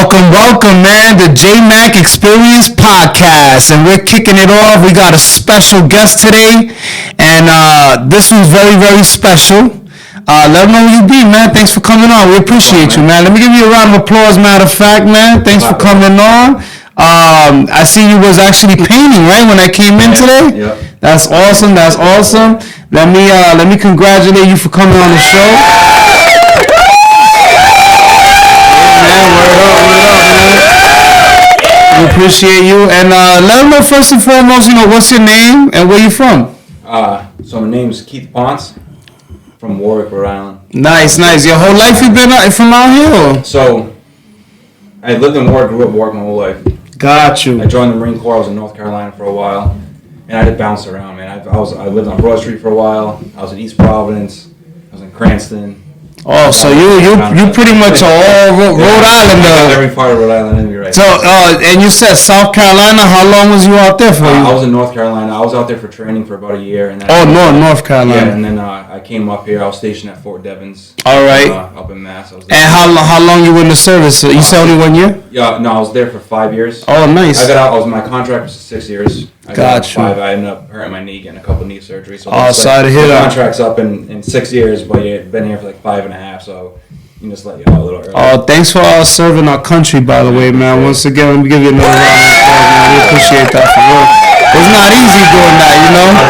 Welcome, man. The Jmack Experience Podcast, and we're kicking it off. We got a special guest today, and this one's very, very special. Let them know who you be, man. Thanks for coming on. We appreciate you, man. Let me give you a round of applause, matter of fact, man. Thanks for coming on. I see you was actually painting, right, when I came in today? Yep. That's awesome. Let me congratulate you for coming on the show. We appreciate you, and let them know first and foremost, what's your name and where you from? So my name's Keith Pontes from Warwick, Rhode Island. Nice. Your whole life you been from out here? Or? So I lived in Warwick, grew up in Warwick my whole life. Got you. I joined the Marine Corps. I was in North Carolina for a while, and I did bounce around, man. I lived on Broad Street for a while. I was in East Providence. I was in Cranston. Oh, so you pretty much all Rhode Island. Every part of Rhode Island in me, right? So, and you said South Carolina. How long was you out there for? I was in North Carolina. I was out there for training for about a year, and then North Carolina. Yeah, and then I came up here. I was stationed at Fort Devens. All right. Up in Mass. And how long you were in the service? You said only 1 year? Yeah, no, I was there for 5 years. Oh, nice. I got out. My contract was 6 years. I got out 5. I ended up hurting my knee, getting a couple knee surgeries. So sorry to hear that. The contract's up in 6 years, but you've been here for like 5.5, so you can just let you out a little early. Oh, thanks for serving our country, by the way, man. Once again, let me give you another round of applause, man. We appreciate that for real. It's not easy doing that,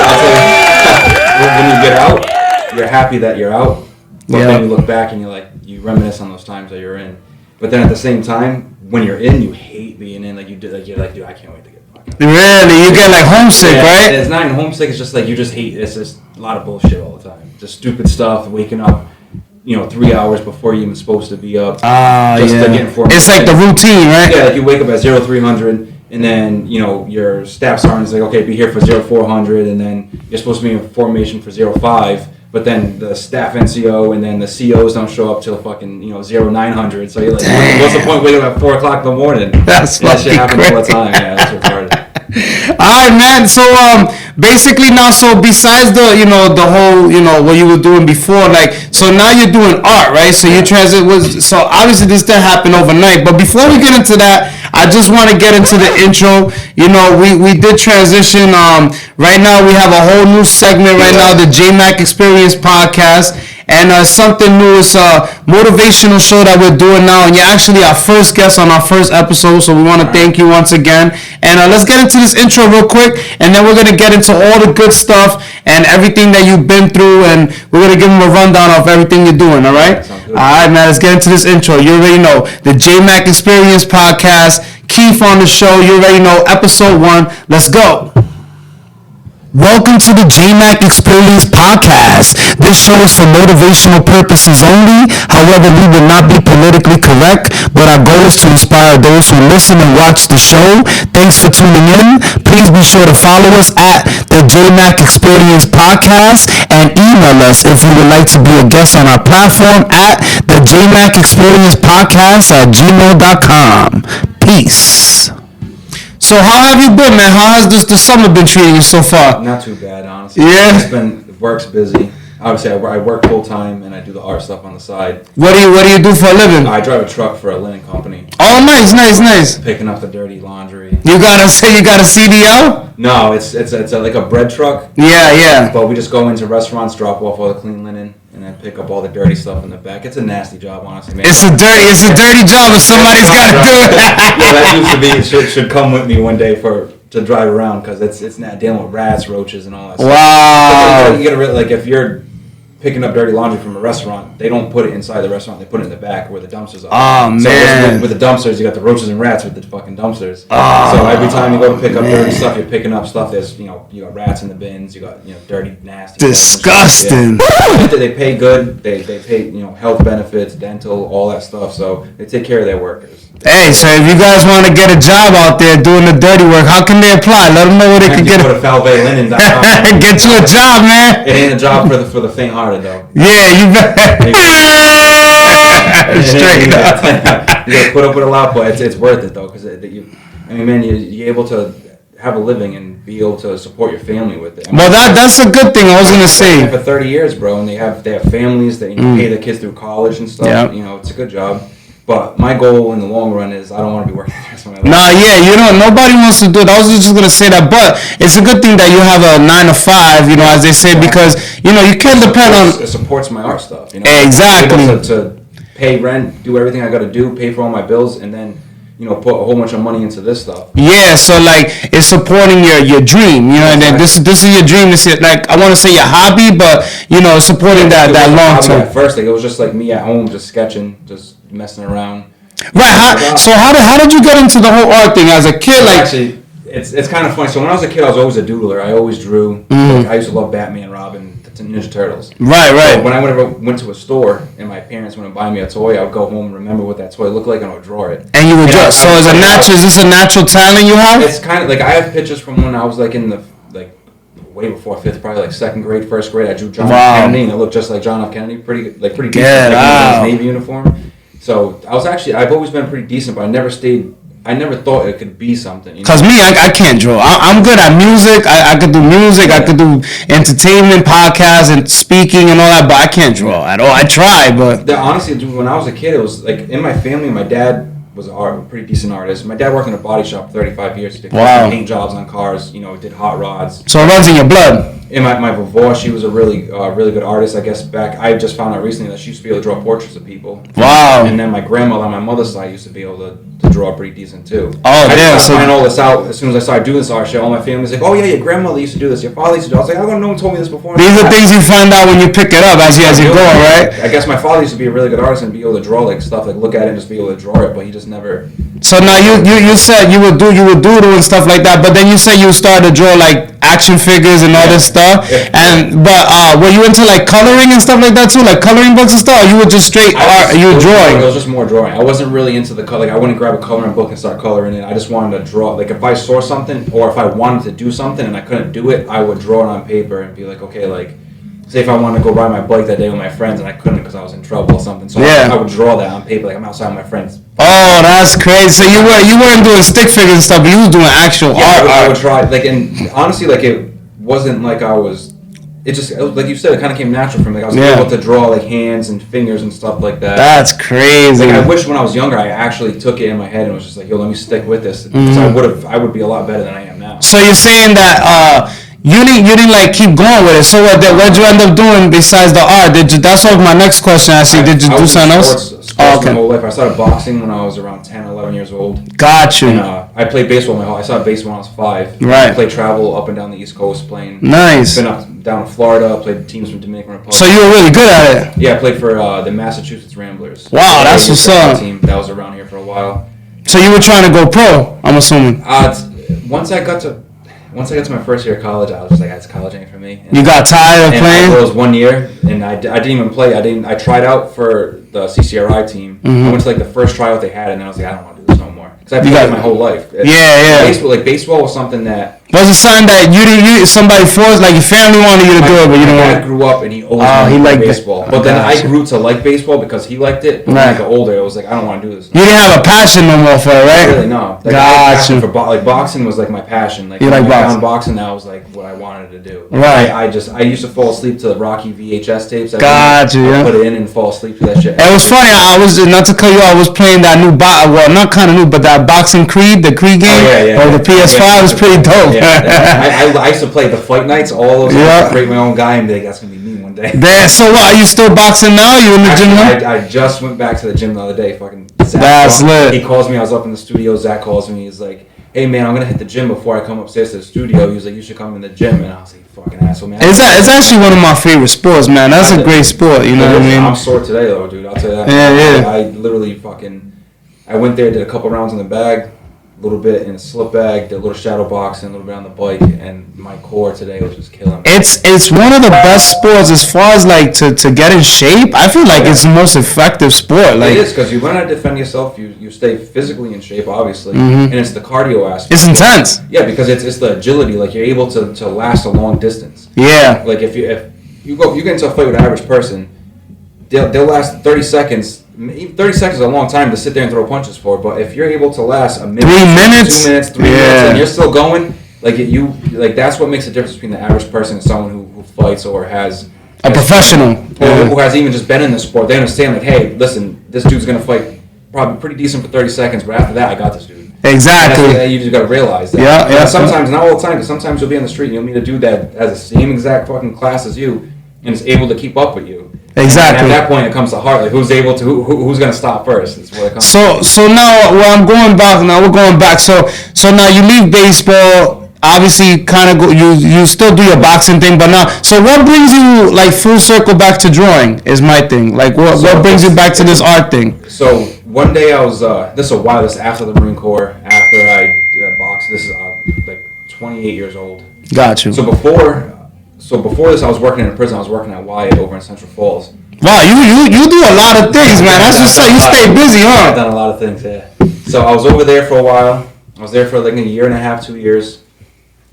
I'll tell you, when you get out, you're happy that you're out. But then you look back and you reminisce on those times that you're in. But then at the same time, when you're in, you hate being in. You're like, dude, I can't wait to get fucked out. Really? You get homesick, right? It's not even homesick. It's just you just hate. It's just a lot of bullshit all the time. Just stupid stuff. Waking up, 3 hours before you're even supposed to be up. It's like the routine, right? Yeah, you wake up at 0300, and then your staff sergeant's like, okay, be here for 0400, and then you're supposed to be in formation for 05. But then the staff NCO and then the COs don't show up till fucking 0900. So you're like, what's the point waking up at 4 o'clock in the morning? That shit happens all the time. Yeah, that's retarded. All right, man. So basically now, besides the the whole what you were doing before, so now you're doing art, right? So you so obviously this didn't happen overnight. But before we get into that, I just want to get into the intro. We did transition. Right now we have a whole new segment right now, the Jmack Experience Podcast. And something new is a motivational show that we're doing now. And you're actually our first guest on our first episode. So we want to thank you once again. And let's get into this intro real quick. And then we're going to get into all the good stuff and everything that you've been through. And we're going to give them a rundown of everything you're doing. All right? All right, man. Let's get into this intro. You already know. The Jmack Experience Podcast. Keith on the show. You already know. Episode 1. Let's go. Welcome to the Jmack Experience Podcast. This show is for motivational purposes only. However, we will not be politically correct, but our goal is to inspire those who listen and watch the show. Thanks for tuning in. Please be sure to follow us at the Jmack Experience Podcast and email us if you would like to be a guest on our platform at the Jmack Experience Podcast at gmail.com. Peace. So how have you been, man? How has the summer been treating you so far? Not too bad, honestly. Yeah. Work's busy. Obviously, I work full time and I do the art stuff on the side. What do you do for a living? I drive a truck for a linen company. Oh, nice. Picking up the dirty laundry. You got a CDL? No, it's like a bread truck. Yeah. But we just go into restaurants, drop off all the clean linen, and then pick up all the dirty stuff in the back. It's a nasty job, honestly, man. It's a dirty job, but somebody's got to do it. Yeah, that used to be. It should come with me one day to drive around because it's not dealing with rats, roaches, and all that. Wow. Stuff. You gotta if you're picking up dirty laundry from a restaurant, they don't put it inside the restaurant. They put it in the back where the dumpsters are. Oh, man. So with the dumpsters, you got the roaches and rats with the fucking dumpsters. Oh, so every time you go to pick up dirty stuff, you're picking up stuff. There's you got rats in the bins. You got dirty, nasty. Disgusting. Yeah. They pay good. They pay health benefits, dental, all that stuff. So they take care of their workers. Hey, so if you guys want to get a job out there doing the dirty work, how can they apply? Let them know where they can get. Go to falveylinen.com. Get you a job, man. It ain't a job for the faint-hearted though. Yeah, you bet. Straight up. You gotta put up with a lot, but it's worth it though, because you're able to have a living and be able to support your family with it. Well, that's a good thing. I was gonna say. For 30 years, bro, and they have families that pay their kids through college and stuff. Yep. It's a good job. But my goal in the long run is I don't want to be working the rest of my life. Nah, yeah, nobody wants to do it. I was just gonna say that, but it's a good thing that you have a 9 to 5, as they say, because you can't depend on. It supports my art stuff. Exactly. I'm able to pay rent, do everything I got to do, pay for all my bills, and then put a whole bunch of money into this stuff. Yeah, so like it's supporting your dream, and then this is your dream. This is like I want to say your hobby, but supporting that long term. At first, it was just like me at home, just sketching, just messing around. Right. So how did you get into the whole art thing as a kid? Like actually, it's kind of funny. So when I was a kid, I was always a doodler. I always drew. Like, I used to love Batman, Robin, Ninja Turtles. Right. So when I went to a store and my parents wouldn't buy me a toy, I would go home and remember what that toy looked like and I would draw it. And you would draw. So is this a natural talent you have? It's kind of like I have pictures from when I was like in the way before 5th, probably like 2nd grade, 1st grade. I drew John F. Kennedy and it looked just like John F. Kennedy, pretty decent, in his Navy uniform. So I've always been pretty decent, but I never thought it could be something. Cause me, I can't draw. I'm good at music. I could do music. I could do entertainment, podcasts, and speaking and all that. But I can't draw at all. I try, but honestly, when I was a kid, it was like in my family. My dad was a pretty decent artist. My dad worked in a body shop for 35 years. He did paint jobs on cars. Did hot rods. So it runs in your blood. And my vovó, she was a really good artist. I guess I just found out recently that she used to be able to draw portraits of people. Wow. And then my grandmother on my mother's side used to be able to draw pretty decent too. Oh, damn. I find all this out as soon as I started doing this art shit. All my family's like, oh yeah, your grandmother used to do this, your father used to do it. I was like, no one told me this before. These are things you find out when you pick it up as you go, right? I guess my father used to be a really good artist and be able to draw like stuff, like look at it and just be able to draw it, but he just never. So now you said you would doodle and stuff like that, but then you said you started to draw like action figures and all this stuff. But were you into like coloring and stuff like that too, like coloring books and stuff? Or you were just straight art? You were drawing? It was just more drawing. I wasn't really into the color. Like, I wouldn't grab a coloring book and start coloring it. I just wanted to draw. Like if I saw something or if I wanted to do something and I couldn't do it, I would draw it on paper and be like, okay, like. Say if I wanted to go ride my bike that day with my friends and I couldn't because I was in trouble or something, so I would draw that on paper, like I'm outside with my friends. Oh, that's crazy. So you weren't doing stick figures and stuff, but you was doing actual art. I would try, like, and honestly, like it wasn't like I was. It just, like you said, it kind of came natural for me. Like I was able to draw like hands and fingers and stuff like that. That's crazy. Like I wish when I was younger I actually took it in my head and was just like, yo, let me stick with this because I would be a lot better than I am now. So you're saying that. You didn't like keep going with it. So what did you end up doing besides the art? That's what my next question actually. Did you do something else? Sports my whole life. I started boxing when I was around 10, 11 years old. Got you. And, I played baseball my whole life. I started baseball when I was 5. Right. I played travel up and down the East Coast playing. Nice. Been up down to Florida. Played teams from Dominican Republic. So you were really good at it. Yeah, I played for the Massachusetts Ramblers. Wow, that's what's up. Team that was around here for a while. So you were trying to go pro, I'm assuming. Once I got to my first year of college, I was just like, that's college ain't for me. And you got tired of playing? It was 1 year, and I didn't even play. I tried out for the CCRI team. I went to like the first tryout they had, and I was like, I don't want to do this no more. Because I played it my whole life. Baseball was something that... Was it something that somebody forced, like your family wanted you to do it, but you don't want to? My dad grew up and he always wanted baseball. But then I grew to like baseball because he liked it. But when I got older, I was like, I don't want to do this. You didn't have a passion no more for it, right? Really, no. Like, gotcha. Boxing was like my passion. Like, you like boxing? I found boxing, that was like what I wanted to do. Right. I used to fall asleep to the Rocky VHS tapes. Gotcha, yeah. Put it in and fall asleep to that shit. It was funny. I was, not to cut you off, I was playing that new not kind of new, but that boxing Creed, the Creed game, or the PS5 was pretty dope. I used to play the fight nights, all those. I used to create my own guy and be like, that's going to be me one day. So what, are you still boxing now? You in the gym now? I just went back to the gym the other day. Fucking Zach. That's lit. He calls me, I was up in the studio, Zach calls me, he's like, hey man, I'm going to hit the gym before I come upstairs to the studio. He was like, you should come in the gym. And I was like, fucking asshole, man. It's actually one of my favorite sports, man. That's a great sport, you know what I mean? I'm sore today though, dude. I'll tell you that. Yeah. I literally I went there, did a couple rounds in the bag, a little bit in a slip bag, did a little shadow boxing, a little bit on the bike, and my core today was just killing me. It's one of the best sports as far as like to get in shape. I feel like it's the most effective sport. Like, it is, because you learn how to defend yourself. You stay physically in shape, obviously, and it's the cardio aspect. It's intense. Yeah, because it's the agility. Like you're able to last a long distance. Yeah. Like if you get into a fight with an average person, they'll last 30 seconds. 30 seconds is a long time to sit there and throw punches for, but if you're able to last a minute, 3 minutes, 2 minutes, 3 minutes, and you're still going, that's what makes the difference between the average person and someone who fights or has a professional, or who has even just been in the sport. They understand, like, hey, listen, this dude's gonna fight probably pretty decent for 30 seconds, but after that, I got this dude. Exactly. And you just got to realize that. Yeah. Sometimes, not all the time, because sometimes you'll be on the street and you'll meet a dude that has the same exact fucking class as you and is able to keep up with you. Exactly. And at that point, it comes to heart. Like, who's going to stop first? Is what it comes to. So now, I'm going back. Now we're going back. So now you leave baseball. Obviously, kind of you still do your boxing thing, but now, so what brings you like full circle back to drawing? Is my thing. Like, what brings you back to this art thing? So one day I was this is a while. This after the Marine Corps, after I boxed. This is like 28 years old. Got you. So before this, I was working in a prison. I was working at Wyatt over in Central Falls. Wow, you do a lot of things, man. That's what's up. You stay busy, huh? I've done a lot of things, yeah. So I was over there for a while. I was there for like a year and a half, 2 years.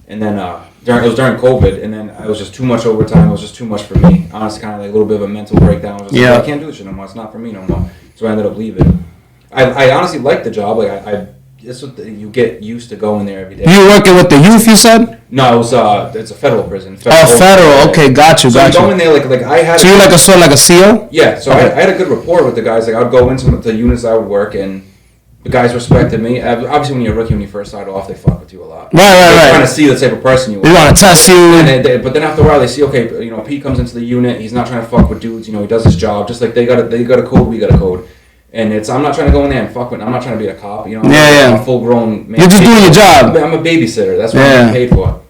And then it was during COVID, and then it was just too much overtime. It was just too much for me. Honestly, kind of like a little bit of a mental breakdown. I was just like, I can't do this shit no more. It's not for me no more. So I ended up leaving. I honestly liked the job. Like it's what you get used to going there every day. You working with the youth, you said? No, it was it's a federal prison. Federal. Okay, got you. So you go in there like I had. So you're like a CO? Yeah. So okay. I had a good rapport with the guys. Like I'd go into the units I would work in. The guys respected me. Obviously, when you're a rookie, when you first start off, they fuck with you a lot. Right. They're trying to see the type of person you are. They want to test you. But then after a while, they see, okay, Pete comes into the unit. He's not trying to fuck with dudes. He does his job. Just like they got a code, we got a code. And I'm not trying to go in there and fuck with. I'm not trying to be a cop. I'm a full-grown man. You're just doing your job. I'm a babysitter. That's what I'm paid for.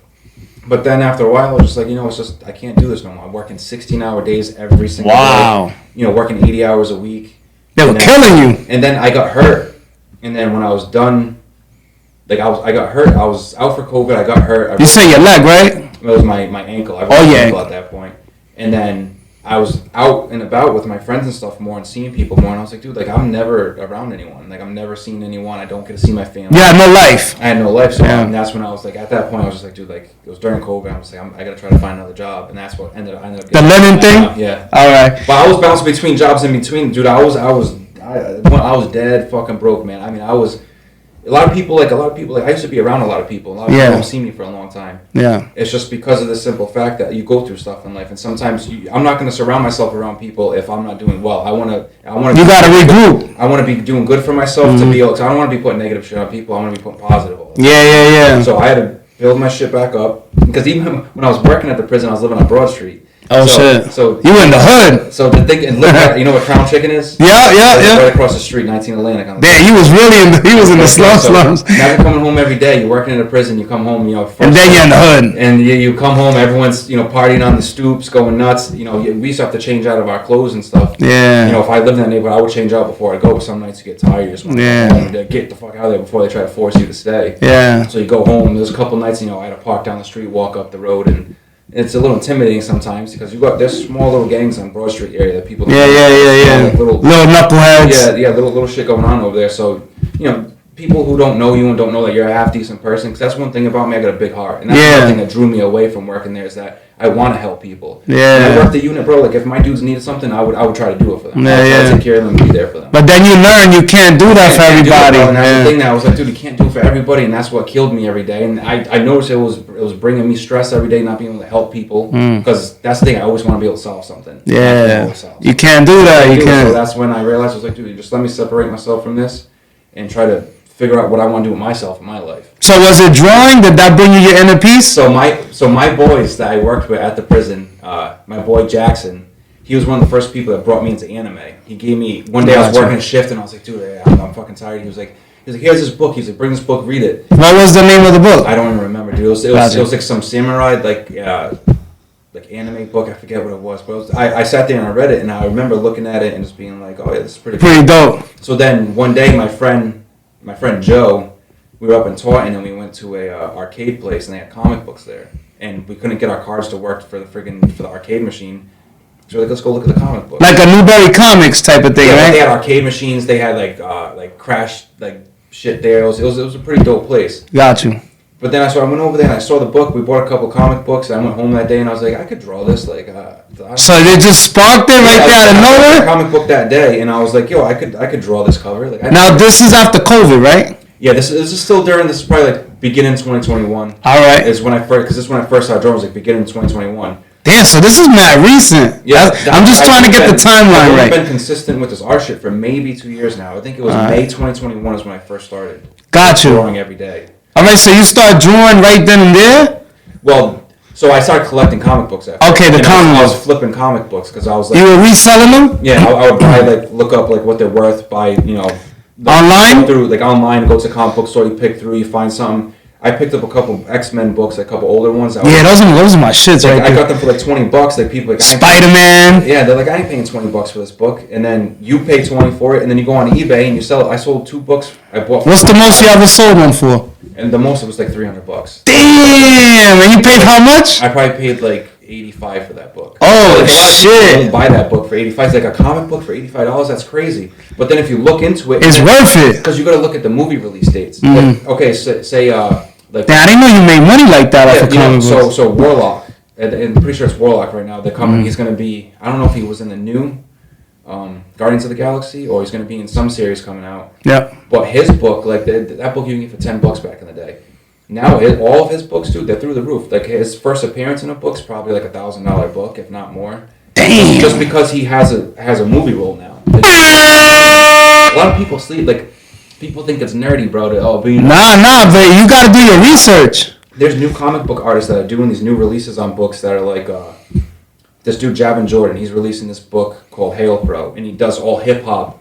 But then after a while, I was just like, it's just I can't do this no more. I'm working 16-hour days every single day. Working 80 hours a week. They were killing you. And then I got hurt. And then when I was done, like I got hurt. I was out for COVID. I got hurt. You say your leg, right? It was my ankle. I broke my ankle at that point. And then I was out and about with my friends and stuff more and seeing people more. And I was like, dude, like I'm never around anyone. Like I'm never seeing anyone. I don't get to see my family. Yeah, no life. I had no life. So and that's when I was like, at that point, I was just like, dude, like it was during COVID. I was like, I gotta try to find another job. And that's what ended up getting the linen thing. Yeah. All right. But I was bouncing between jobs in between, dude. I was dead fucking broke, man. I mean, I was a lot of people. I used to be around a lot of people. A lot of people don't see me for a long time. Yeah. It's just because of the simple fact that you go through stuff in life, and sometimes I'm not going to surround myself around people if I'm not doing well. I want to. You got to regroup. I want to be doing good for myself to be able. Cause I don't want to be putting negative shit on people. I want to be putting positive all the time. Yeah. So I had to build my shit back up because even when I was working at the prison, I was living on Broad Street. Oh shit! So you in the hood? So to think and look at, you know what Crown Chicken is? Yeah. Right across the street, 19 Atlantic. Yeah, he was in the slums. Now you're coming home every day. You're working in a prison. You come home, and then you're in the hood. And you come home, everyone's partying on the stoops, going nuts. We used to have to change out of our clothes and stuff. Yeah. If I lived in that neighborhood, I would change out before I go. But some nights you get tired, you just want to go home and get the fuck out of there before they try to force you to stay. Yeah. So you go home. There's a couple nights, I had to park down the street, walk up the road, and it's a little intimidating sometimes because there's small little gangs on Broad Street area that people. Yeah. Like little knuckleheads. Yeah, little shit going on over there. So people who don't know you and don't know that you're a half decent person, because that's one thing about me. I got a big heart, and that's one thing that drew me away from working there is that I want to help people. Yeah. And I worked the unit, bro. Like if my dudes needed something, I would try to do it for them. I would take care of them and be there for them. But then you learn you can't do that for everybody. And that's the thing that I was like, dude, you can't do it for everybody, and that's what killed me every day. And I noticed it was bringing me stress every day, not being able to help people, because that's the thing. I always want to be able to solve something. Yeah. You can't do that. You can't. So that's when I realized I was like, dude, just let me separate myself from this and try to figure out what I want to do with myself in my life. So was it drawing? Did that bring you your inner peace? So my boys that I worked with at the prison, my boy Jackson, he was one of the first people that brought me into anime. He gave me one day I was working a shift and I was like, dude, I'm fucking tired. He was like, here's this book. He's like, bring this book, read it. What was the name of the book? I don't even remember, dude. It was like some samurai like anime book. I forget what it was, but I sat there and I read it and I remember looking at it and just being like, oh yeah, this is pretty dope. So then one day my friend Joe, we were up in Taunton and we went to a arcade place and they had comic books there, and we couldn't get our cards to work for the arcade machine. So we're like, let's go look at the comic book. Like a Newberry Comics type of thing, right? They had arcade machines. They had like Crash shit there. It was a pretty dope place. Got you. But then I went over there and I saw the book. We bought a couple comic books. And I went home that day and I was like, I could draw this. So they just sparked it right there out of nowhere. I comic book that day and I was like, yo, I could draw this cover. Now this is after COVID, right? Yeah, this is still during. This is probably like beginning 2021. All right. Is when I first, because this is when I first started drawing. Was like beginning 2021. Damn, so this is mad recent. Yeah, I'm just trying to get the timeline right. I've been consistent with this art shit for maybe 2 years now. I think it was May 2021 is when I first started. Got you. Drawing every day. All right, so you start drawing right then and there? Well, so I started collecting comic books after. Okay, the comic books. I was flipping comic books because I was like... You were reselling them? Yeah, I would buy, like, look up, like, what they're worth, buy, you know... Online? Through, like, online, go to a comic book store, you pick through, you find something. I picked up a couple X-Men books, like, a couple older ones. Yeah, those are my shits like, right there. I got them for, like, $20. Like, people like... Spider-Man. Yeah, they're like, I ain't paying $20 for this book. And then you pay $20 for it, and then you go on eBay and you sell it. I sold 2 books. I bought... What's the most you ever sold one for? And the most, it was, like, $300. Damn! And you paid how much? I probably paid, like... $85 for that book. Oh, like, shit! Don't buy that book for $85. It's like a comic book for $85. That's crazy. But then if you look into it, it's worth it because you got to look at the movie release dates. Like, okay, say like. Damn, I didn't know you made money like that off of comic books. So Warlock, and I'm pretty sure it's Warlock right now. They're coming. He's gonna be. I don't know if he was in the new Guardians of the Galaxy or he's gonna be in some series coming out. Yeah. But his book, like that book, you can get for $10 back in the day. Now, all of his books, dude, they're through the roof. Like, his first appearance in a book's probably like $1,000 book, if not more. Damn! Just because he has a movie role now. Like, a lot of people sleep. Like, people think it's nerdy, bro. But you gotta do your research. There's new comic book artists that are doing these new releases on books that are like, this dude, Javin Jordan, he's releasing this book called Hail Pro, and he does all hip-hop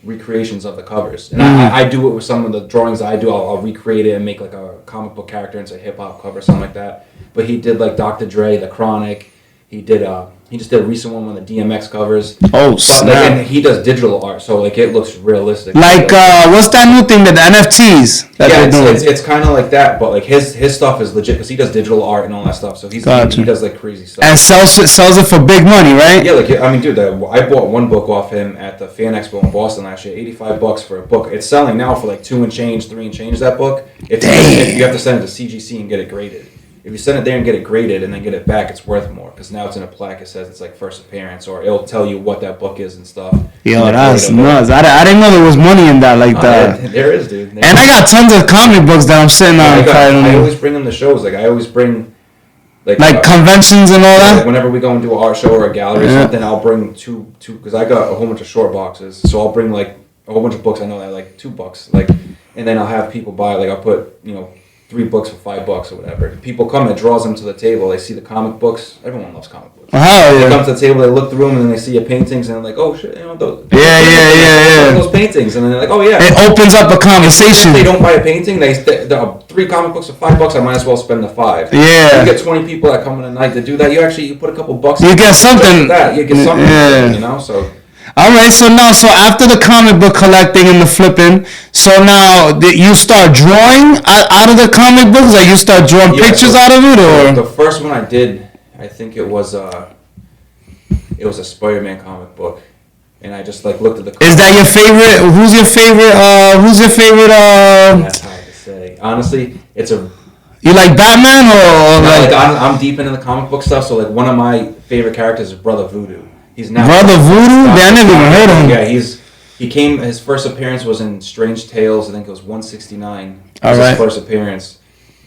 recreations of the covers, and I do it with some of the drawings I do. I'll recreate it and make like a comic book character into a hip hop cover, something like that. But he did like Dr. Dre, The Chronic. He just did a recent one on the DMX covers. Oh snap! And he does digital art, so like it looks realistic. Like what's that new thing that the NFTs that they're doing? It's kind of like that, but like his stuff is legit because he does digital art and all that stuff. So he does like crazy stuff and sells it for big money, right? Yeah, like I mean, dude, I bought one book off him at the Fan Expo in Boston last year, $85 for a book. It's selling now for like $2 and change, $3 and change. That book, if you have to send it to CGC and get it graded. If you send it there and get it graded and then get it back, it's worth more because now it's in a plaque. It says it's like first appearance, or it'll tell you what that book is and stuff. Yo, that's nuts. I didn't know there was money in that like that. There is, dude. And I got tons of comic books that I'm sitting on. I always bring them to shows. Like I always bring, like conventions and all that. Like whenever we go and do an art show or a gallery or something, I'll bring two because I got a whole bunch of short boxes. So I'll bring like a whole bunch of books. I know that like $2, like, and then I'll have people buy. Like I'll put 3 books for $5 or whatever. People come, it draws them to the table. They see the comic books. Everyone loves comic books. They come to the table, they look through them, and then they see your paintings, and they're like, "Oh shit, those." Those paintings, and then they're like, "Oh yeah." It opens up a conversation. If they don't buy a painting, there are 3 comic books for $5. I might as well spend the 5. Yeah. You get 20 people that come in a night to do that. You put a couple bucks. You get something. You get something. Yeah. So. All right, so after the comic book collecting and the flipping, so now you start drawing out of the comic books, like you start drawing pictures out of it, or the first one I did, I think it was a Spider-Man comic book, and I just like looked at the. Is that your favorite? Who's your favorite? That's hard to say. Honestly, it's a. You like Batman or like I'm deep into the comic book stuff, so like one of my favorite characters is Brother Voodoo. He's now Brother Voodoo? I never even heard of him. Yeah, his first appearance was in Strange Tales, I think it was 169. All right. His first appearance.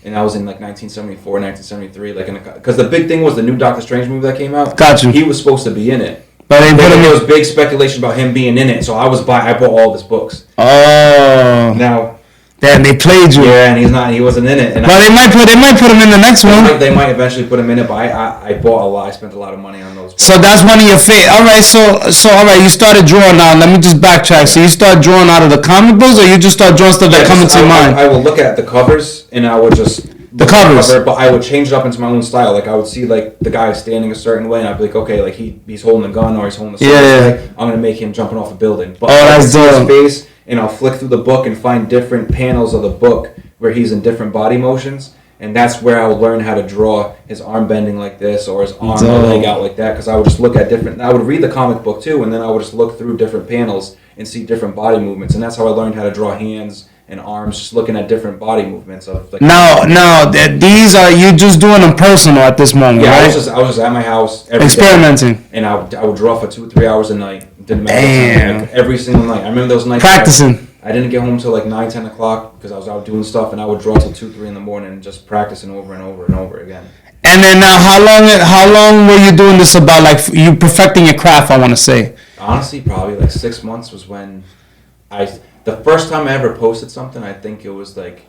And that was in like 1974, 1973. Because the big thing was the new Doctor Strange movie that came out. Gotcha. He was supposed to be in it. But there was big speculation about him being in it, so I bought all of his books. Oh. Now... Damn, they played you. Yeah, and he wasn't in it. And they might put him in the next one. They might eventually put him in it, but I bought a lot. I spent a lot of money on those. So that's one of your favorite. All right, so all right, you started drawing now. Let me just backtrack. So you start drawing out of the comic books, or you just start drawing stuff that comes to your mind? I will look at the covers, and I would just the covers, but I would change it up into my own style. Like I would see like the guy standing a certain way, and I'd be like, okay, like he's holding a gun or he's holding a sword. Yeah. I'm gonna make him jumping off a building. But that's dope. His face, and I'll flick through the book and find different panels of the book where he's in different body motions, and that's where I would learn how to draw his arm bending like this or his arm or leg out like that, because I would just look at I would read the comic book too, and then I would just look through different panels and see different body movements, and that's how I learned how to draw hands and arms, just looking at different body movements of like. Now these are you just doing them personal at this moment, yeah, right? I was just at my house experimenting, day, and I would draw for 2 or 3 hours a night. Damn. Like every single night. I remember those nights practicing. I didn't get home till like 9, 10 o'clock because I was out doing stuff, and I would draw till 2, 3 in the morning, just practicing over and over and over again. And then now, how long were you doing this about? Like you perfecting your craft, I want to say. Honestly, probably like 6 months was when the first time I ever posted something. I think it was like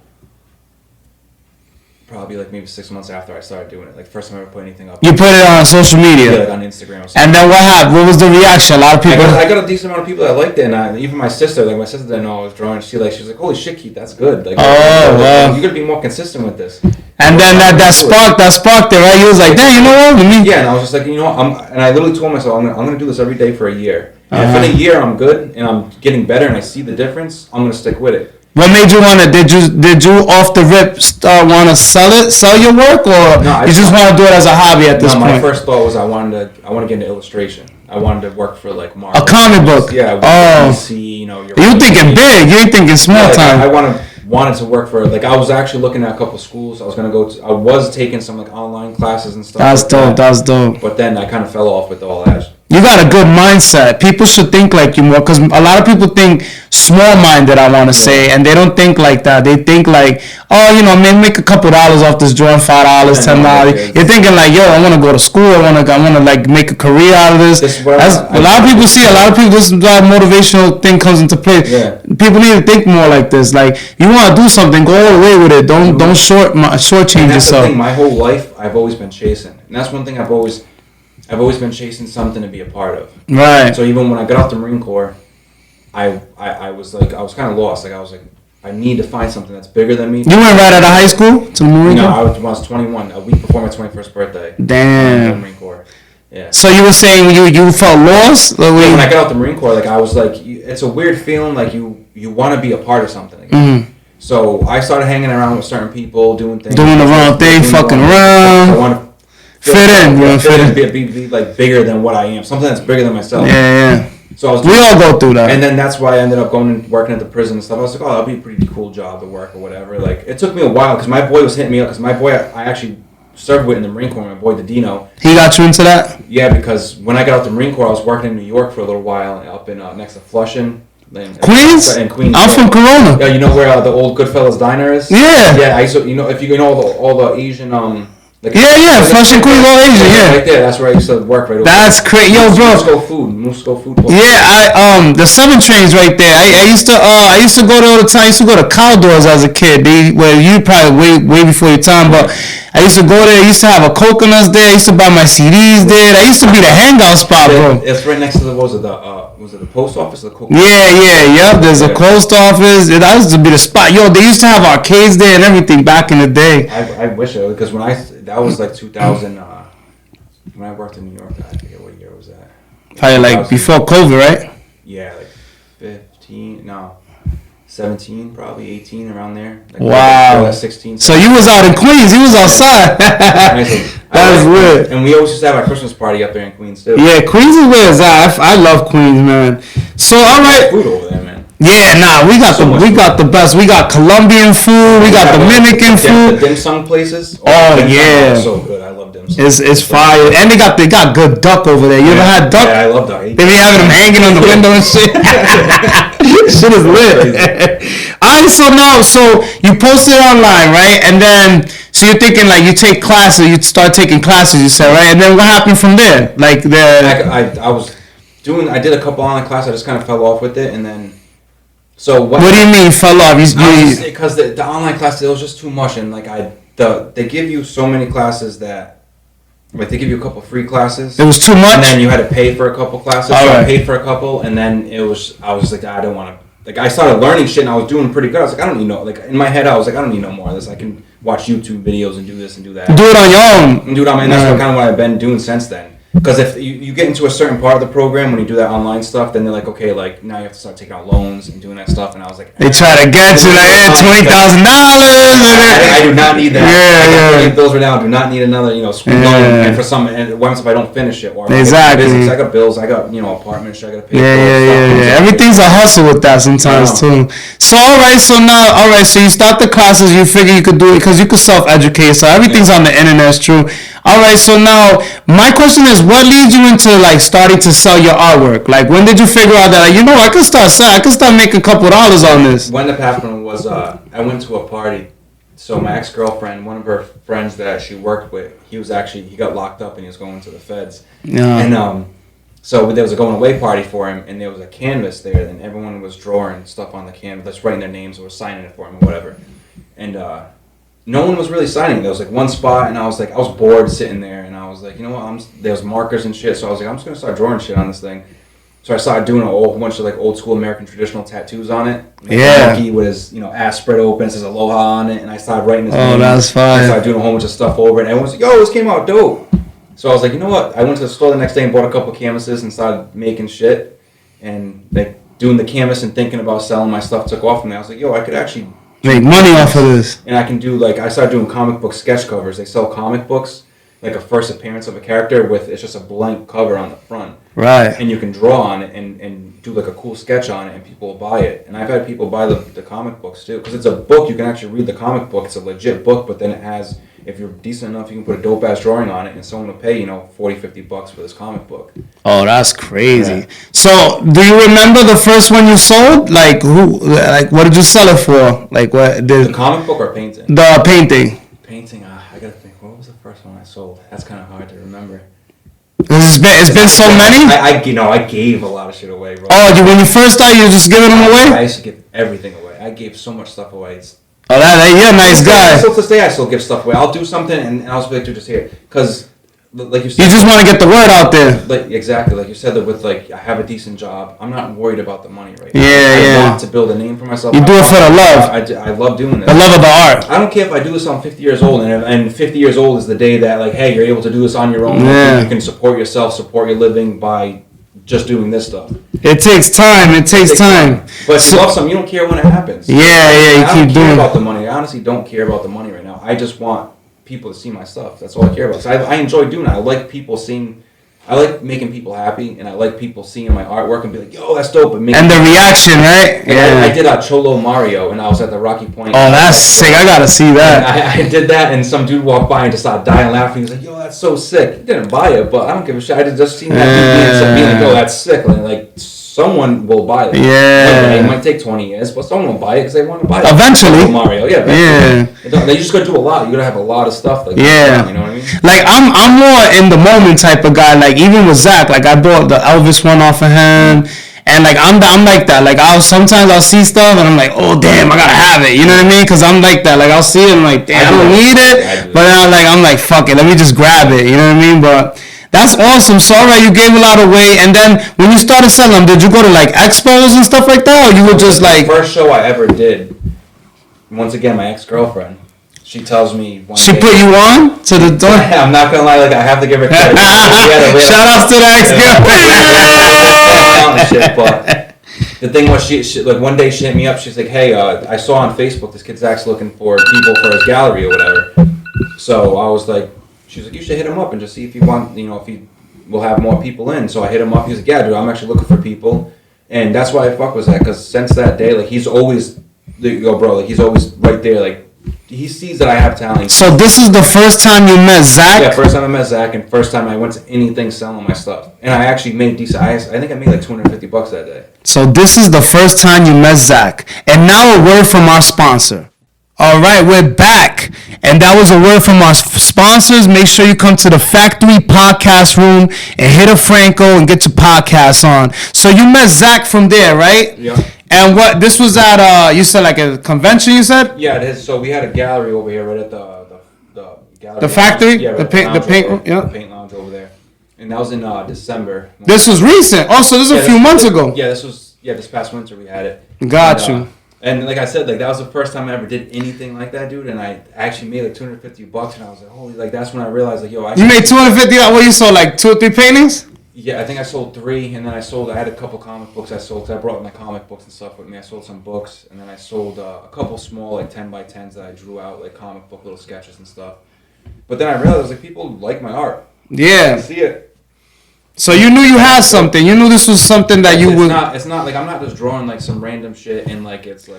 probably like maybe 6 months after I started doing it. Like first time I ever put anything up. You put it on social media? Yeah, like on Instagram or something. And then what happened? What was the reaction? A lot of people... I got a decent amount of people that liked it, and even my sister didn't know I was drawing. She was like, holy shit, Keith, that's good. Like, wow. You gotta be more consistent with this. And then that sparked it, right? You was like, damn, you know what? Yeah, and I was just like, you know what? And I literally told myself, I'm gonna do this every day for a year. And if in a year I'm good and I'm getting better and I see the difference, I'm gonna stick with it. What made you wanna? Did you off the rip wanna sell your work, or no, you just wanna do it as a hobby at this point? My first thought was I wanted to get into illustration. I wanted to work for like Marvel. A comic book. Yeah. DC, you know. You thinking big? You ain't thinking small time. I wanted to work for I was actually looking at a couple schools. I was taking some like online classes and stuff. That's dope. But then I kind of fell off with all that. You got a good mindset. People should think like you more, because a lot of people think small-minded, I want to say, and they don't think like that. They think like, oh, you know, maybe make a couple dollars off this drawing, $5, $10. You're thinking like, yo, I want to go to school. I want to like make a career out of this. A lot of people see. A lot of people, this is why motivational thing comes into play. Yeah. People need to think more like this. Like, you want to do something, go all the way with it. Don't shortchange yourself. The thing. My whole life, I've always been chasing, and that's one thing I've always been chasing something to be a part of. Right. So even when I got off the Marine Corps, I was kind of lost. Like I was like, I need to find something that's bigger than me. You went right out of high school to the Marine Corps? No, when I was 21, a week before my 21st birthday. Damn. The Marine Corps. Yeah. So you were saying you felt lost? When I got out the Marine Corps, like I was like, it's a weird feeling. Like you want to be a part of something again. Mm-hmm. So I started hanging around with certain people, doing things. Doing the wrong thing, fucking around. I want to fit in, be like bigger than what I am, something that's bigger than myself. Yeah. So we all go through that, and then that's why I ended up going and working at the prison and stuff. I was like, oh, that'll be a pretty cool job to work or whatever. Like it took me a while because my boy was hitting me up because my boy I actually served with in the Marine Corps. My boy Dino. He got you into that? Yeah, because when I got out the Marine Corps, I was working in New York for a little while up in next to Flushing. Queens? And Queens. I'm from Corona. Yeah, you know where the old Goodfellas Diner is? Yeah. Yeah, I used to, if you know all the Asian like Flushing Queens, all Asian, yeah. Right there, that's where I used to work right over. That's crazy, yo, bro. Musco Food. Yeah, the 7 trains right there. I used to go there all the time. I used to go to Caldors as a kid. You probably way before your time, but I used to go there. I used to have a coconuts there. I used to buy my CDs there. That used to be the hangout spot, bro. It's right next to was it the post office? Yep. There's a post office. That used to be the spot. Yo, they used to have arcades there and everything back in the day. I wish it, because that was like 2000. When I worked in New York, I forget what year was that. Probably like before COVID, right? Yeah, like 17, probably 18, around there. Like wow. 16. So you was out in Queens. You was outside. That was weird. And we always used to have our Christmas party up there in Queens too. Yeah, Queens is where it's at. I love Queens, man. So all right. Food over there, man. Yeah, we got the best. We got Colombian food. We got Dominican food. The dim sum places. Oh yeah. So good. I love dim sum. It's fire, and they got good duck over there. You ever had duck? Yeah, I love duck. They be having them hanging on the window and shit. Shit is lit. Alright, so you posted it online, right? And then so you're thinking like you take classes, you start taking classes, you said, right? And then what happened from there? Like I did a couple online classes. I just kind of fell off with it, and then. So what do you mean fell off? Because the online classes, it was just too much, and like they give you so many classes that, like they give you a couple free classes. It was too much. And then you had to pay for a couple classes. All right. I paid for a couple, and then I was like, I don't want to. Like I started learning shit, and I was doing pretty good. I was like, I don't need in my head, I was like, I don't need no more of this. I can watch YouTube videos and do this and do that. Do it on your own. And do it on my own. That's kind of what I've been doing since then. Because if you get into a certain part of the program when you do that online stuff, then they're like, okay, like now you have to start taking out loans and doing that stuff. And I was like, they try to get you like $20,000. I do not need that. Yeah. Those were down. Do not need another school loan. And for some, what if I don't finish it? Or exactly. I got bills. I got apartments. I got to pay. Yeah. Everything's a hustle with that sometimes too. So so you start the classes. You figure you could do it because you could self-educate. So everything's on the internet. It's true. All right, so now my question is, what leads you into like starting to sell your artwork? Like, when did you figure out that I can start making a couple dollars on this? When that happened was I went to a party So my ex-girlfriend, one of her friends that she worked with, he got locked up and he was going to the feds. Yeah. And so there was a going away party for him, and there was a canvas there, and everyone was drawing stuff on the canvas, just writing their names or signing it for him or whatever. And no one was really signing. There was like one spot, and I was bored sitting there, and I was like, you know what? There was markers and shit, so I was like, I'm just gonna start drawing shit on this thing. So I started doing a whole bunch of like old school American traditional tattoos on it. Yeah. Monkey with his ass spread open, it says Aloha on it, and I started writing his name. Oh, that's fine. I started doing a whole bunch of stuff over it, and everyone was like, yo, this came out dope. So I was like, you know what? I went to the store the next day and bought a couple of canvases and started making shit. And like doing the canvas and thinking about selling my stuff took off from me. I was like, yo, I could actually make money off of this. And I can do I started doing comic book sketch covers. They sell comic books, like a first appearance of a character it's just a blank cover on the front. Right. And you can draw on it and do like a cool sketch on it, and people will buy it. And I've had people buy the comic books too, because it's a book. You can actually read the comic book. It's a legit book, but then it has, if you're decent enough, you can put a dope ass drawing on it, and someone will pay $40-$50 for this comic book. Oh, that's crazy. Yeah. So, do you remember the first one you sold? Like what did you sell it for? Like what? The comic book or painting? The painting. Painting. I gotta think. What was the first one I sold? That's kind of hard to remember. It's been so many. I gave a lot of shit away, bro. Oh, when you first started, you were just giving them away? I used to give everything away. I gave so much stuff away. Oh, you're a nice guy. Still to this day, I still give stuff away. I'll do something and I'll just be like, dude, just here. Because, like you said... You just want to get the word out there. Exactly. Like you said, that with, I have a decent job. I'm not worried about the money right now. Yeah, I want to build a name for myself. You do it for the love. I love doing this. The love of the art. I don't care if I do this when I'm 50 years old, and 50 years old is the day that, hey, you're able to do this on your own. Yeah. You can support yourself, support your living by just doing this stuff. It takes time. It takes time. But if you love something, you don't care when it happens. Yeah, you I keep don't care doing about the money. I honestly don't care about the money right now. I just want people to see my stuff. That's all I care about. So I enjoy doing it. I like people seeing... I like making people happy, and I like people seeing my artwork and be like, yo, that's dope. And the reaction, right? Yeah. I did a Cholo Mario, and I was at the Rocky Point. Oh, that's sick. I gotta see that. I did that, and some dude walked by and just started dying laughing. He was like, yo, that's so sick. He didn't buy it, but I don't give a shit. I just seen that dude being like, yo, that's sick. Like, someone will buy it. Yeah. It might take 20 years, but someone will buy it because they want to buy it. Eventually. Mario, yeah. Eventually. They just got to do a lot. You got to have a lot of stuff. You know what I mean? Like, I'm more in the moment type of guy. Like, even with Zach, I bought the Elvis one off of him. And, I'm like that. Like, sometimes I'll see stuff and I'm like, oh, damn, I gotta have it. You know what I mean? Because I'm like that. Like, I'll see it and I'm like, damn, I don't need it. But then I'm like, fuck it. Let me just grab it. You know what I mean? But... that's awesome. So, all right, you gave a lot away. And then when you started selling them, did you go to, expos and stuff like that? Or you were just, The first show I ever did, once again, my ex-girlfriend, she tells me one she day... put you on to the door? I'm not going to lie, I have to give her credit. Shout outs to the ex-girlfriend. But the thing was, she one day she hit me up. She's like, hey, I saw on Facebook this kid Zach's looking for people for his gallery or whatever. So I was like... she's like, you should hit him up and just see if you want, if he will have more people in. So I hit him up. He's like, yeah, dude, I'm actually looking for people. And that's why I fuck with that, because since that day, he's always, he's always right there. He sees that I have talent. So this is the first time you met Zach? Yeah, first time I met Zach, and first time I went to anything selling my stuff. And I actually made decent. I think I made $250 that day. So this is the first time you met Zach. And now a word from our sponsor. All right, we're back. And that was a word from our sponsors. Make sure you come to the Factory Podcast Room and hit a Franco and get your podcast on. So you met Zach from there, right? Yeah. And this was at, you said a convention, you said? Yeah, it is. So we had a gallery over here right at the gallery. The factory? Yeah, right, the paint lounge over there. And that was in December. This was recent. Oh, so this was a few months ago. Yeah, this past winter we had it. Got you. And like I said, that was the first time I ever did anything like that, dude. And I actually made $250, and I was like, holy, that's when I realized, yo, you made $250. What you sold, 2 or 3 paintings? Yeah, I think I sold 3, and then I had a couple comic books I sold, because I brought my comic books and stuff with me. I sold some books, and then I sold a couple small, 10x10s that I drew out, comic book little sketches and stuff. But then I realized, people like my art. Yeah. I see it. So you knew you had something. You knew this was something that you would... It's not I'm not just drawing, some random shit, and, it's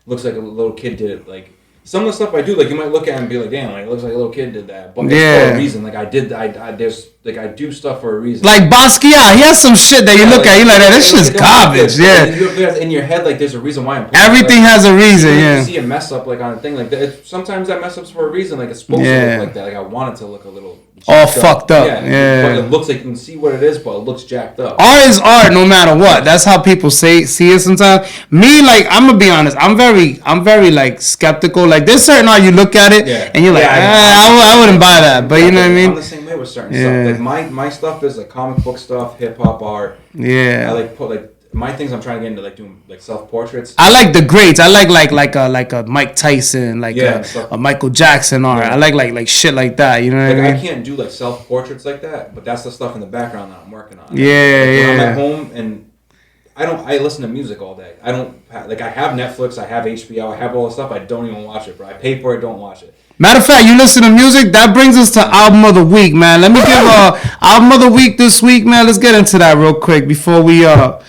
looks like a little kid did it, some of the stuff I do, like you might look at it and be like, damn, like it looks like a little kid did that, but it's for a reason. Like I do stuff for a reason. Like Basquiat, he has some shit that you look at, you're like, this shit's garbage. Yeah. In your head, like there's a reason why I'm. Everything has a reason. You see a mess up like on a thing like that. Sometimes that mess up's for a reason. Like it's supposed to look like that. Like I want it to look a little all fucked up. Yeah. But it looks like you can see what it is, but it looks jacked up. Art is art, no matter what. That's how people see it sometimes. Me, like I'm gonna be honest, I'm very like skeptical. Like there's certain art you look at it and you're like, I wouldn't buy that. But you know what I mean? I'm the same way with certain stuff. Like my stuff is like comic book stuff, hip hop art. Yeah. I like put like my things. I'm trying to get into like doing like self portraits. I like the greats. I like a Mike Tyson, like a Michael Jackson art. I like shit like that. You know what I mean? I can't do like self portraits like that, but that's the stuff in the background that I'm working on. When I'm at home and I listen to music all day. I have Netflix, I have HBO, I have all the stuff. I don't even watch it, bro. I pay for it, don't watch it. Matter of fact, you listen to music, that brings us to album of the week, man. Let me give album of the week this week, man. Let's get into that real quick before we album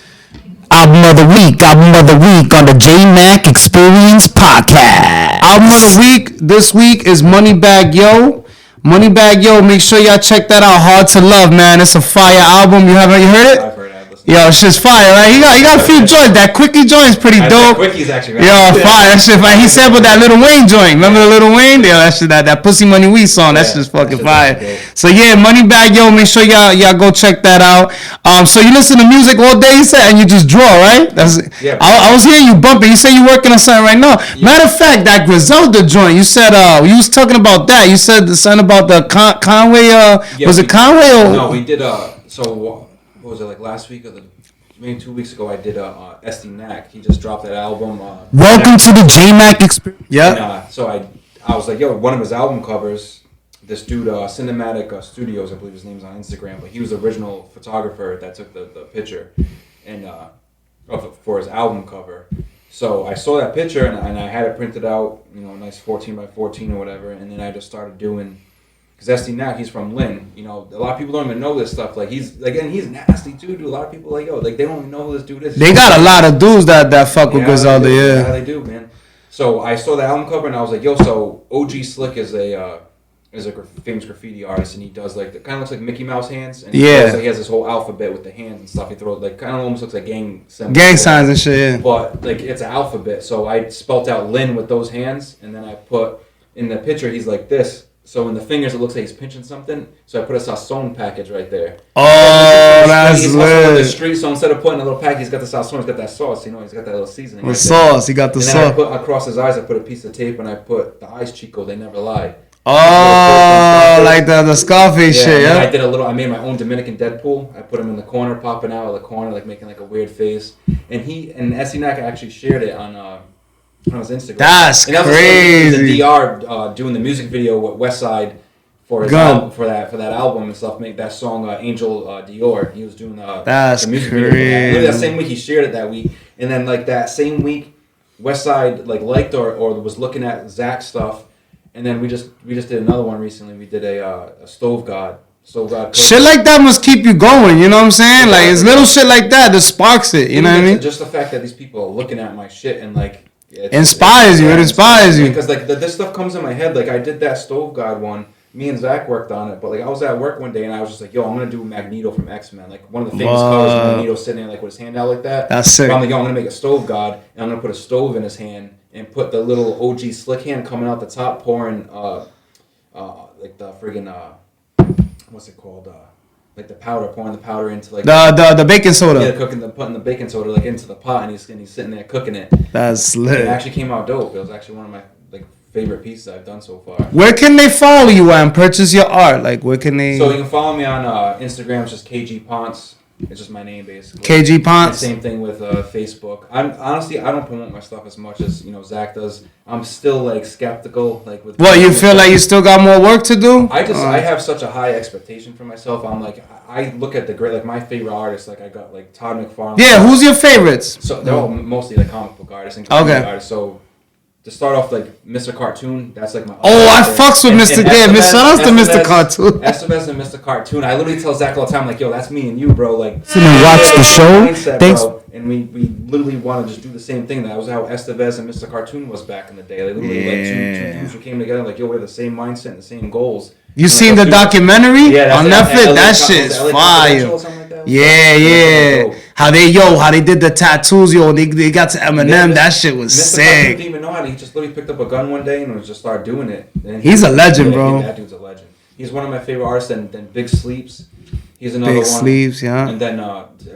of the week on the Jmack Experience Podcast. Album of the week this week is Moneybagg Yo. Moneybagg Yo, make sure y'all check that out. Hard to Love, man. It's a fire album. You heard it? I've heard it. Yo, it's just fire, right? He got a few joints. That Quickie joint's pretty dope. Quickies actually. Yo, fire. That shit fire. He said with that Lil Wayne joint. Remember the Lil Wayne? Yeah, that shit, that Pussy Money Weed song. That's just fucking fire. So yeah, Moneybagg Yo. Make sure y'all go check that out. So you listen to music all day, you said, and you just draw, right? I was hearing you bumping. You say you working on something right now. Matter of fact, that Griselda joint. You said you was talking about that. You said something about the Conway. Was it Conway or? No, we did. So. What was it, like last week or maybe 2 weeks ago? I did THEJMACK. He just dropped that album. Welcome to the Jmack Experience. Yeah. So I was like, yo, one of his album covers. This dude, Cinematic Studios, I believe his name's on Instagram, but he was the original photographer that took the picture, and for his album cover. So I saw that picture and I had it printed out, a nice 14 by 14 or whatever, and then I just started doing. Because THEJMACK, he's from Lynn. A lot of people don't even know this stuff. Like he's nasty too, dude. A lot of people like, yo, like they don't even know who this dude is. They got a lot of dudes that fuck with Griselda, Yeah, they do, man. So I saw the album cover and I was like, yo, so OG Slick is a famous graffiti artist, and he does like kind of looks like Mickey Mouse hands. And he has this whole alphabet with the hands and stuff. He throws like kind of almost looks like gang symbols. Gang signs and shit. Yeah. But like it's an alphabet, so I spelt out Lynn with those hands, and then I put in the picture he's like this. So in the fingers, it looks like he's pinching something. So I put a sazon package right there. Oh, that's lit. The street. So instead of putting a little package, he's got the sazon. He's got that sauce. He's got that little seasoning. The sauce. He got the sauce. And then I put across his eyes. I put a piece of tape, and I put the eyes Chico. They never lie. Oh, like the Scarface shit. Yeah. I made my own Dominican Deadpool. I put him in the corner, popping out of the corner, like making like a weird face. And THEJMACK actually shared it on his Instagram. That's crazy. The DR doing the music video with Westside for his album, for that album and stuff. Make that song Angel Dior. He was doing the music video. Literally that same week he shared it that week, and then like that same week, Westside liked or was looking at Zach's stuff, and then we just did another one recently. We did a Stove God. Shit like that must keep you going, you know what I'm saying? Exactly. Like it's little shit like that sparks it. You know what I mean? Just the fact that these people are looking at my shit and like. It inspires you. Because like this stuff comes in my head. Like I did that Stove God one. Me and Zach worked on it, but like I was at work one day and I was just like, yo, I'm gonna do Magneto from X-Men. Like one of the famous colors, Magneto sitting there like with his hand out like that. That's sick. But I'm like, yo, I'm gonna make a Stove God and I'm gonna put a stove in his hand and put the little OG Slick hand coming out the top, pouring like the friggin' what's it called? Like the powder, pouring the powder into like the baking soda. Yeah, putting the baking soda like into the pot, and he's sitting there cooking it. That's lit. It actually came out dope. It was actually one of my like favorite pieces I've done so far. Where can they follow you and purchase your art? Like where can they? So you can follow me on Instagram. It's just KG Pontes. It's just my name basically. KG Pontes. Same thing with Facebook. I don't promote my stuff as much as Zach does. I'm still like skeptical. Like with what you feel like you still got more work to do. I have such a high expectation for myself. I'm like I look at the great like my favorite artists. Like I got like Todd McFarlane. Yeah, who's your favorites? So they're all mostly like comic book artists and comic artists. So. To start off, like Mr. Cartoon, that's like my. I fucks with Mr. Damn, shout out to Mr. Cartoon. SMS and Mr. Cartoon. I literally tell Zach all the time, like, yo, that's me and you, bro. Like, watch the show. Thanks. And we literally want to just do the same thing. That was how Estevez and Mr. Cartoon was back in the day. They literally like two dudes who came together like, yo, we have the same mindset and the same goals. You seen the documentary on Netflix? That shit's fire. Like yeah. How they did the tattoos, yo. They got to Eminem. That shit was Mr. sick. Cartoon didn't even know how. He just literally picked up a gun one day and was just started doing it. And he's a legend, bro. That dude's a legend. He's one of my favorite artists. And then Big Sleeps. He's another Big one. Sleeves, yeah. And then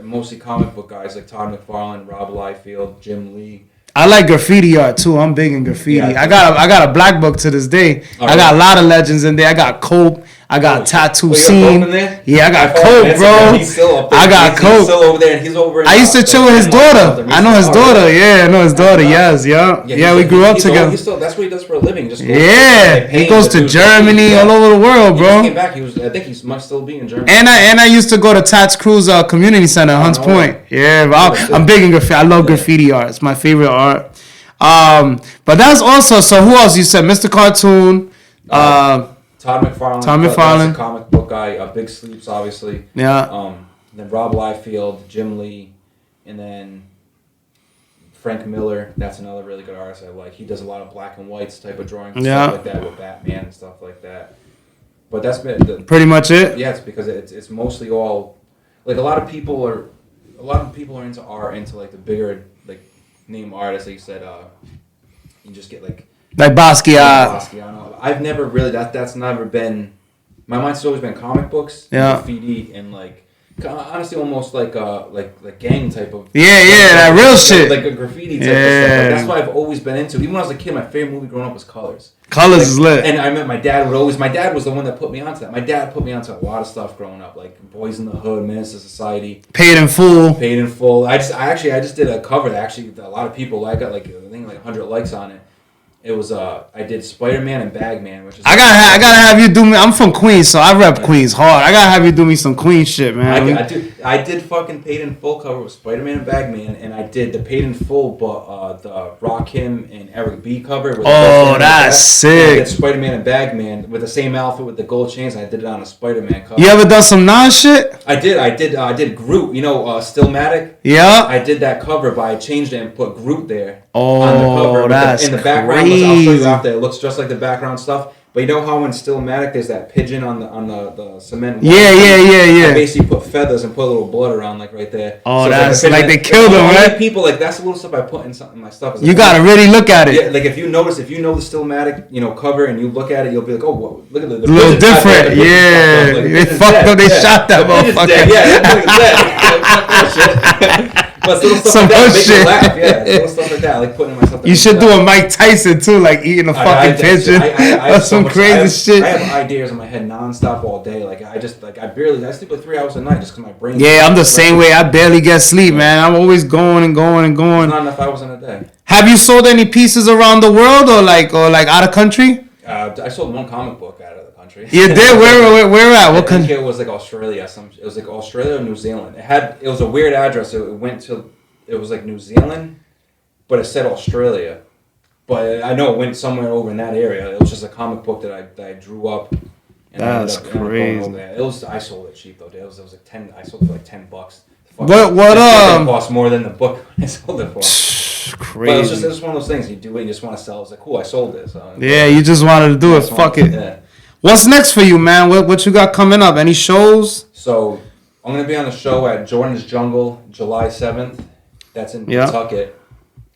mostly comic book guys like Todd McFarlane, Rob Liefeld, Jim Lee. I like graffiti art too. I'm big in graffiti. Yeah, I got a black book to this day. I got a lot of legends in there. I got Cope. I got Tattoo Scene. Yeah, I got Cope, bro. He's still up there. I got Cope. He's still over there, and he's over. I used to chill with his daughter. I know his daughter. Yeah, I know his daughter. Yes, yeah. We grew up together. That's what he does for a living. Just he goes to Germany, all over the world, bro. He came back. I think he must still be in Germany. And I used to go to Tats Cruz Community Center, Hunts Point. Yeah, I'm big in graffiti. I love graffiti art. It's my favorite art. But that's also, so who else you said? Mr. Cartoon, Todd McFarlane. That's a comic book guy. Big Sleeps, obviously. Yeah. Then Rob Liefeld, Jim Lee, and then Frank Miller. That's another really good artist I like. He does a lot of black and whites type of drawing, stuff like that with Batman and stuff like that. But that's been pretty much it. Yeah, it's because it's mostly all like a lot of people are into like the bigger like name artists. Like you said, you just get like Basquiat. I've never really that's never been my mind's always been comic books, graffiti, and like honestly almost like gang type of that real shit, like a graffiti type of stuff. Like, that's what I've always been into. Even when I was a kid, my favorite movie growing up was Colors. Colors is lit. And I met my dad my dad was the one that put me onto that. My dad put me onto a lot of stuff growing up, like Boys in the Hood, Menace to Society. Paid in Full. I just did a cover that actually a lot of people like. I got like I think like 100 likes on it. It was I did Spider-Man and Bagman, which is I gotta have you do me. I'm from Queens, so I rep Queens hard. I gotta have you do me some Queens shit, man. I did fucking Paid in Full cover with Spider-Man and Bagman, and I did the Paid in Full, but the Rakim and Eric B cover. That's sick. I did Spider-Man and Bagman with the same outfit with the gold chains. And I did it on a Spider-Man cover. You ever done some shit? I did Groot. You know, Stillmatic. Yeah. I did that cover, but I changed it and put Groot there. On the cover. That's in the background. crazy. I'll show you after. It looks just like the background stuff. But you know how in Stillmatic there's that pigeon on the cement wall? Yeah. I basically put feathers and put a little blood around like right there. Oh, so that's like they killed him, right? People like that's the little stuff I put in my stuff. You gotta really look at it. Yeah, like if you know the Stillmatic, cover and you look at it, you'll be like, oh, whoa, look at the little different. Yeah, they fucked up. They shot that motherfucker. Yeah, but little stuff like that make me laugh. Yeah, little stuff like that, like putting myself. You should do a Mike Tyson too, like eating a fucking pigeon. That's some crazy shit. I have ideas in my head nonstop all day. Like I sleep like 3 hours a night just because my brain. Yeah, I'm the same way. I barely get sleep, man. I'm always going and going and going. Not enough hours in a day. Have you sold any pieces around the world or like out of country? I sold one comic book out of the country. You did? Where at? What country? It was like Australia. It was like Australia or New Zealand. It was a weird address. It was like New Zealand, but it said Australia. But I know it went somewhere over in that area. It was just a comic book that I drew up. And that's crazy. I sold it cheap though. It was like 10. I sold it for like $10. What it cost more than the book I sold it for. Crazy. But it's just one of those things. You do it, you just want to sell. It's like, cool, I sold this. Yeah, you just wanted to do it. Fuck it. Yeah. What's next for you, man? What you got coming up? Any shows? So I'm gonna be on the show at Jordan's Jungle, July 7th. That's in Pawtucket.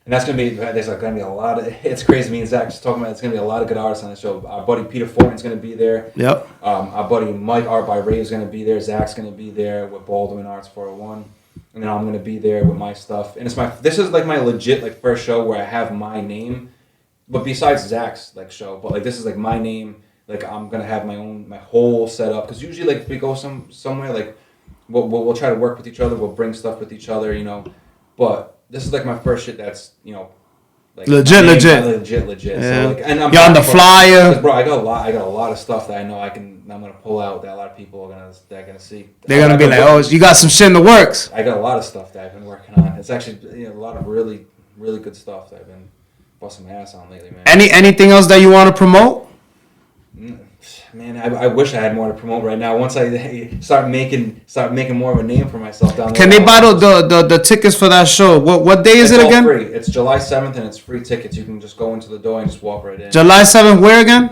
And that's gonna be. There's gonna be a lot of. It's crazy. Me and Zach just talking about. It's gonna be a lot of good artists on the show. Our buddy Peter Fortin's gonna be there. Yep. Our buddy Mike Art by Ray is gonna be there. Zach's gonna be there with Baldwin Arts 401. And then I'm gonna be there with my stuff. And this is like my legit like first show where I have my name, but besides Zach's like show, but like this is like my name. Like I'm gonna have my whole setup because usually like if we go somewhere like we'll try to work with each other. We'll bring stuff with each other, But this is like my first shit that's like legit. Yeah. So like, and you're on the flyer, bro. I got a lot of stuff that I know I'm gonna pull out that a lot of people are gonna see. They're gonna be like, oh, you got some shit in the works. I got a lot of stuff that I've been working on. It's actually a lot of really really good stuff that I've been busting my ass on lately, man. Anything else that you want to promote? Man, I wish I had more to promote right now. Once I start making more of a name for myself down there. Can they buy the tickets for that show? What day is it again? Free. It's July 7th and it's free tickets. You can just go into the door and just walk right in. July 7th, where again?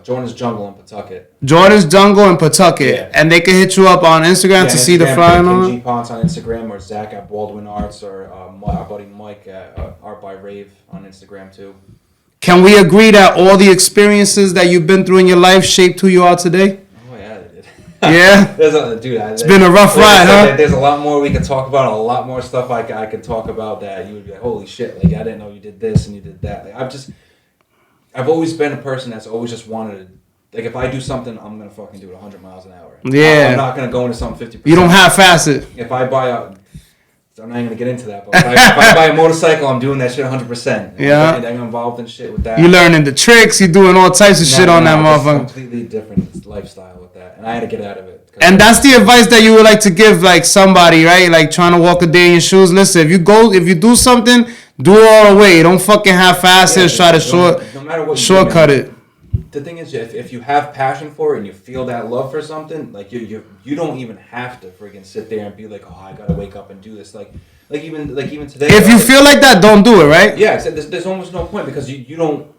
Jordan's Jungle in Pawtucket. Jordan's Jungle in Pawtucket. Yeah. And they can hit you up on Instagram to see the flyer on it? Pontes on Instagram, or Zach at Baldwin Arts, or our buddy Mike at Art by Rave on Instagram too. Can we agree that all the experiences that you've been through in your life shaped who you are today? Oh yeah, they did. Yeah? It's been a rough ride, huh? There's a lot more we could talk about, a lot more stuff I could talk about that you would be like, holy shit, like I didn't know you did this and you did that. Like I've always been a person that's always just wanted to, like if I do something, I'm going to fucking do it 100 miles an hour. Yeah. I'm not going to go into something 50%. You don't half-ass it. If I buy I'm not even going to get into that, but if I buy a motorcycle, I'm doing that shit 100%. Yeah. I'm involved in shit with that. You learning the tricks, you doing all types of shit on that motherfucker. It's a completely different lifestyle with that, and I had to get out of it. And that's the advice that you would like to give, like somebody, right? Like trying to walk a day in your shoes. Listen, if you do something, do it all the way. Don't fucking half-ass it. Try to shortcut it. The thing is, if you have passion for it and you feel that love for something, like you don't even have to friggin' sit there and be like, oh, I gotta wake up and do this. Like even today. If you feel like that, don't do it, right? Yeah, there's almost no point, because you don't.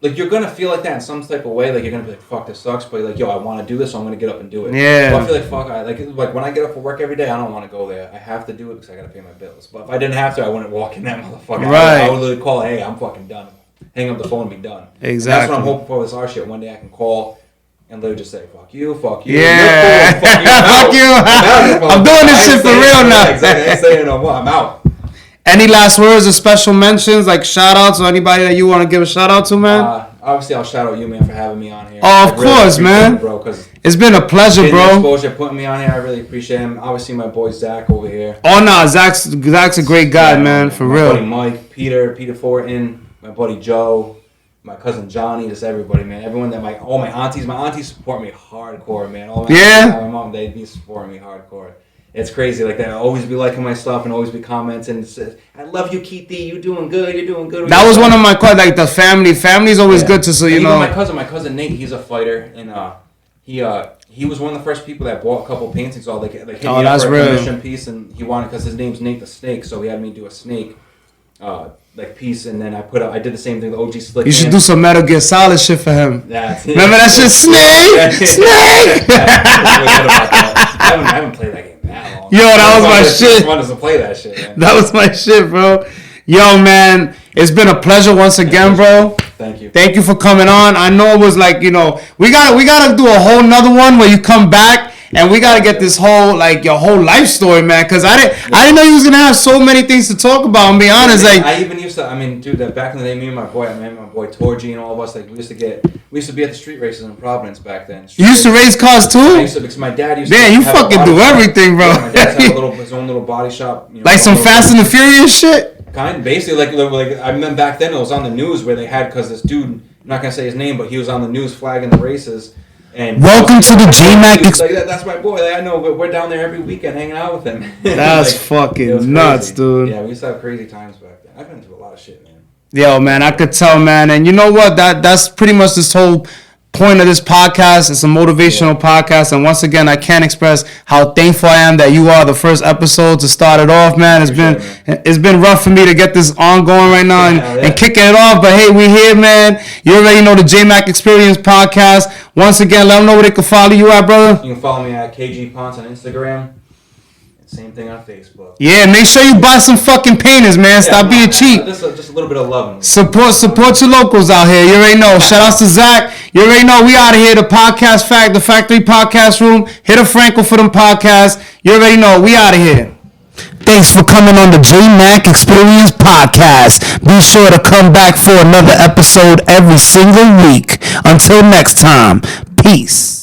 Like, you're gonna feel like that in some type of way. Like, you're gonna be like, fuck, this sucks, but you're like, yo, I want to do this, so I'm gonna get up and do it. Yeah. So I feel like, fuck, like when I get up for work every day, I don't want to go there. I have to do it because I gotta pay my bills. But if I didn't have to, I wouldn't walk in that motherfucker. Right. I would literally call, hey, I'm fucking done. Hang up the phone and be done. Exactly. And that's what I'm hoping for with this art shit. One day I can call and literally just say, fuck you. Yeah. Cool, fuck you. Fuck you. I'm doing this shit for real now. Exactly. I ain't saying no more. I'm out. Any last words or special mentions, like shout outs or anybody that you want to give a shout out to, man? Obviously, I'll shout out you, man, for having me on here. Oh, of course, man. It, bro, cause it's been a pleasure, bro. Exposure, putting me on here, I really appreciate him. Obviously, my boy Zach over here. Oh, no, Zach's a great guy, man, for my real. My buddy Mike, Peter Fortin, my buddy Joe, my cousin Johnny, just everybody, man. Everyone that all my aunties support me hardcore, man. All my mom, they be supporting me hardcore. It's crazy, like that. I always be liking my stuff and always be commenting. And says, I love you, Keithy. You're doing good. You're doing good. That was one of my questions. Like the family's always good to, so you know. My cousin Nate, he's a fighter, and he was one of the first people that bought a couple paintings. All like hit me up for a commission piece, and he wanted, because his name's Nate the Snake, so he had me do a snake. Like piece, and then I did the same thing. The OG Slick. You should do some Metal Gear Solid shit for him. Remember that shit, Snake. I haven't played that game that long. Yo, that was my shit. I wanted to play that shit, man. That was my shit, bro. Yo, man, it's been a pleasure once again, bro. Thank you. Thank you for coming on. I know it was like, you know, we gotta do a whole nother one where you come back. And we gotta get this whole, like, your whole life story, man. Cause I didn't know you was gonna have so many things to talk about. I'm being honest, like. I even used to. I mean, dude, back in the day, me and my boy Torgy and all of us, like, we used to be at the street races in Providence back then. You used to race cars too? I used to, because my dad used to. Man, you fucking do everything, bro. Yeah, my dad had his own little body shop. You know, like some Fast and the Furious shit. Kind of, basically, like I remember back then it was on the news where they had, because this dude, I'm not gonna say his name, but he was on the news flagging the races. And welcome to the Jmack. Like, that's my boy. Like, I know, but we're down there every weekend hanging out with him. That's fucking nuts, dude. Yeah, we used to have crazy times back then. I've been through a lot of shit, man. Yo, man, I could tell, man. And you know what? That's pretty much this whole point of this podcast. It's a motivational podcast, and once again, I can't express how thankful I am that you are the first episode to start it off, man. It's been rough for me to get this ongoing right now and kicking it off, but hey, we here, man. You already know the Jmack Experience Podcast. Once again, let them know where they can follow you at, brother. You can follow me at KG Pontes on Instagram. Same thing on Facebook. Yeah, make sure you buy some fucking painters, man. Stop being cheap. Just a little bit of love. Support your locals out here. You already know. Shout outs to Zach. You already know we out of here. The the Factory Podcast Room. Hit a Frankel for them podcasts. You already know we out of here. Thanks for coming on the Jmack Experience Podcast. Be sure to come back for another episode every single week. Until next time, peace.